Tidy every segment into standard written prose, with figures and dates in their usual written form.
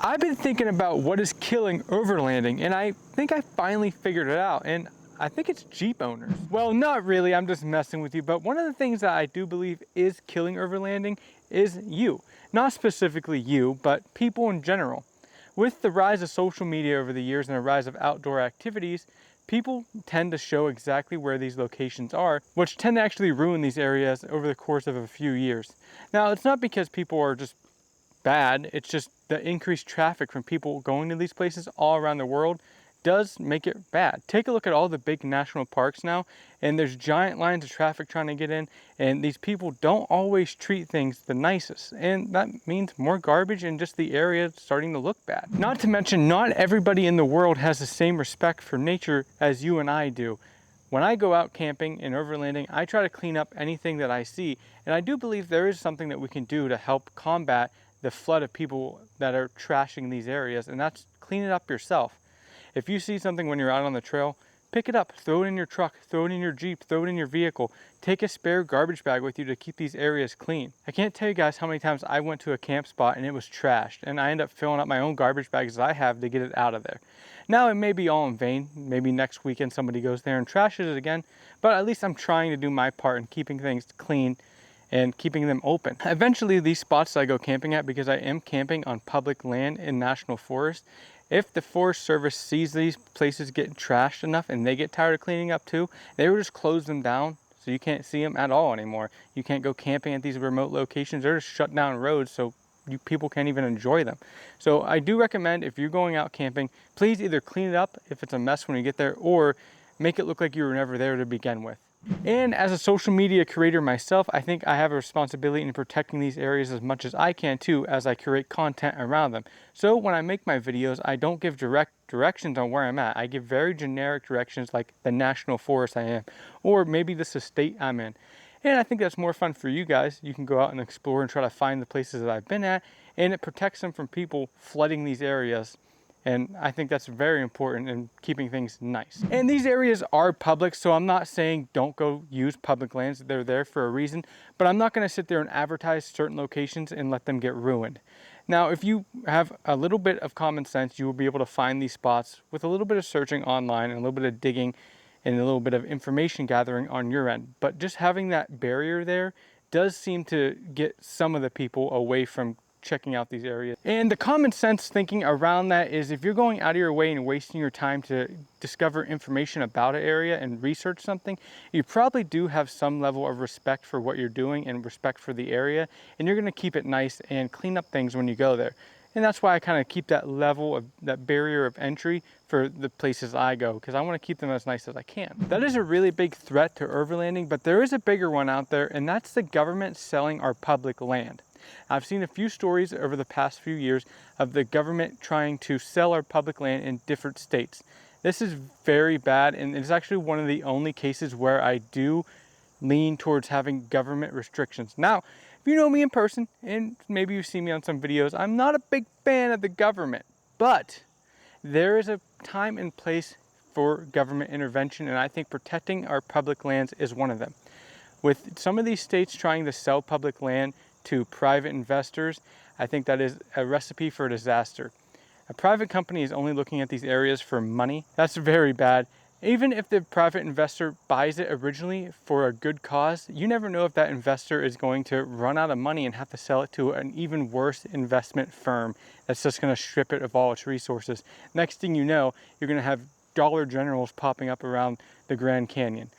I've been thinking about what is killing overlanding, and I think I finally figured it out, and I think it's Jeep owners. Well, not really, I'm just messing with you, but one of the things that I do believe is killing overlanding is you. Not specifically you, but people in general. With the rise of social media over the years and the rise of outdoor activities, people tend to show exactly where these locations are, which tend to actually ruin these areas over the course of a few years. Now, it's not because people are just bad, it's just the increased traffic from people going to these places all around the world does make it bad. Take a look at all the big national parks now, and there's giant lines of traffic trying to get in, and these people don't always treat things the nicest, and that means more garbage and just the area starting to look bad. Not to mention, not everybody in the world has the same respect for nature as you and I do. When I go out camping and overlanding, I try to clean up anything that I see, and I do believe there is something that we can do to help combat the flood of people that are trashing these areas, and that's clean it up yourself. If you see something when you're out on the trail, pick it up, throw it in your truck, throw it in your Jeep, throw it in your vehicle. Take a spare garbage bag with you to keep these areas clean. I can't tell you guys how many times I went to a camp spot and it was trashed, and I end up filling up my own garbage bags that I have to get it out of there. Now, it may be all in vain. Maybe next weekend somebody goes there and trashes it again, but at least I'm trying to do my part in keeping things clean and keeping them open. Eventually, these spots that I go camping at, because I am camping on public land in national forest, if the Forest Service sees these places getting trashed enough and they get tired of cleaning up too, they will just close them down so you can't see them at all anymore. You can't go camping at these remote locations. They're just shut down roads so people can't even enjoy them. So I do recommend, if you're going out camping, please either clean it up if it's a mess when you get there, or make it look like you were never there to begin with. And as a social media creator myself, I think I have a responsibility in protecting these areas as much as I can too, as I create content around them. So when I make my videos, I don't give direct directions on where I'm at. I give very generic directions, like the national forest I am, or maybe this estate I'm in. And I think that's more fun for you guys. You can go out and explore and try to find the places that I've been at, and it protects them from people flooding these areas. And I think that's very important in keeping things nice. And these areas are public, so I'm not saying don't go use public lands. They're there for a reason, but I'm not gonna sit there and advertise certain locations and let them get ruined. Now, if you have a little bit of common sense, you will be able to find these spots with a little bit of searching online and a little bit of digging and a little bit of information gathering on your end. But just having that barrier there does seem to get some of the people away from checking out these areas. And the common sense thinking around that is, if you're going out of your way and wasting your time to discover information about an area and research something, you probably do have some level of respect for what you're doing and respect for the area, and you're going to keep it nice and clean up things when you go there. And that's why I kind of keep that level of that barrier of entry for the places I go, because I want to keep them as nice as I can. That is a really big threat to overlanding, but there is a bigger one out there, and that's the government selling our public land. I've seen a few stories over the past few years of the government trying to sell our public land in different states. This is very bad, and it's actually one of the only cases where I do lean towards having government restrictions. Now, if you know me in person, and maybe you've seen me on some videos, I'm not a big fan of the government, but there is a time and place for government intervention, and I think protecting our public lands is one of them. With some of these states trying to sell public land to private investors, I think that is a recipe for disaster. A private company is only looking at these areas for money. That's very bad. Even if the private investor buys it originally for a good cause, you never know if that investor is going to run out of money and have to sell it to an even worse investment firm that's just going to strip it of all its resources. Next thing you know, you're going to have Dollar Generals popping up around the Grand Canyon.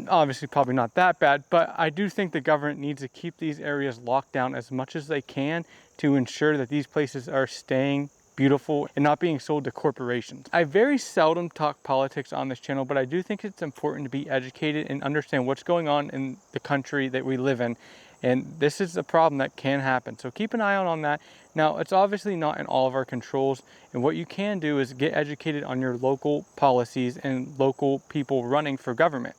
Obviously probably not that bad, but I do think the government needs to keep these areas locked down as much as they can to ensure that these places are staying beautiful and not being sold to corporations. I very seldom talk politics on this channel, but I do think it's important to be educated and understand what's going on in the country that we live in. And this is a problem that can happen. So keep an eye out on that. Now, it's obviously not in all of our controls. And what you can do is get educated on your local policies and local people running for government.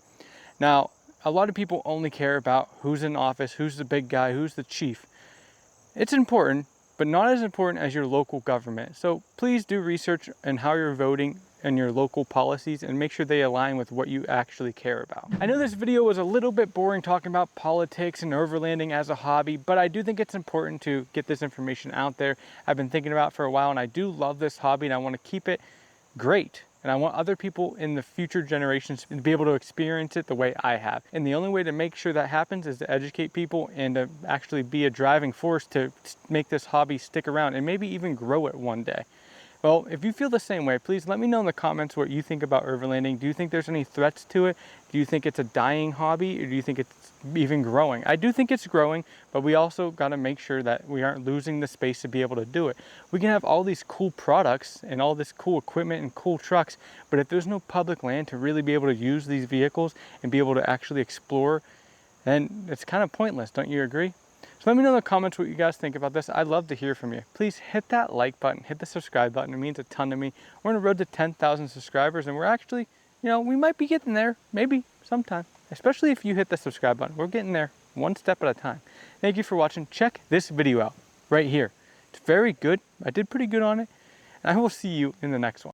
Now, a lot of people only care about who's in office, who's the big guy, who's the chief. It's important, but not as important as your local government. So please do research on how you're voting and your local policies and make sure they align with what you actually care about. I know this video was a little bit boring talking about politics and overlanding as a hobby, but I do think it's important to get this information out there. I've been thinking about it for a while, and I do love this hobby, and I want to keep it great. And I want other people in the future generations to be able to experience it the way I have. And the only way to make sure that happens is to educate people and to actually be a driving force to make this hobby stick around and maybe even grow it one day. Well, if you feel the same way, please let me know in the comments what you think about overlanding. Do you think there's any threats to it? Do you think it's a dying hobby, or do you think it's even growing? I do think it's growing, but we also got to make sure that we aren't losing the space to be able to do it. We can have all these cool products and all this cool equipment and cool trucks, but if there's no public land to really be able to use these vehicles and be able to actually explore, then it's kind of pointless. Don't you agree? So let me know in the comments what you guys think about this. I'd love to hear from you. Please hit that like button, hit the subscribe button. It means a ton to me. We're on the road to 10,000 subscribers, and we're actually, we might be getting there, maybe sometime, especially if you hit the subscribe button. We're getting there one step at a time. Thank you for watching. Check this video out right here. It's very good. I did pretty good on it, and I will see you in the next one.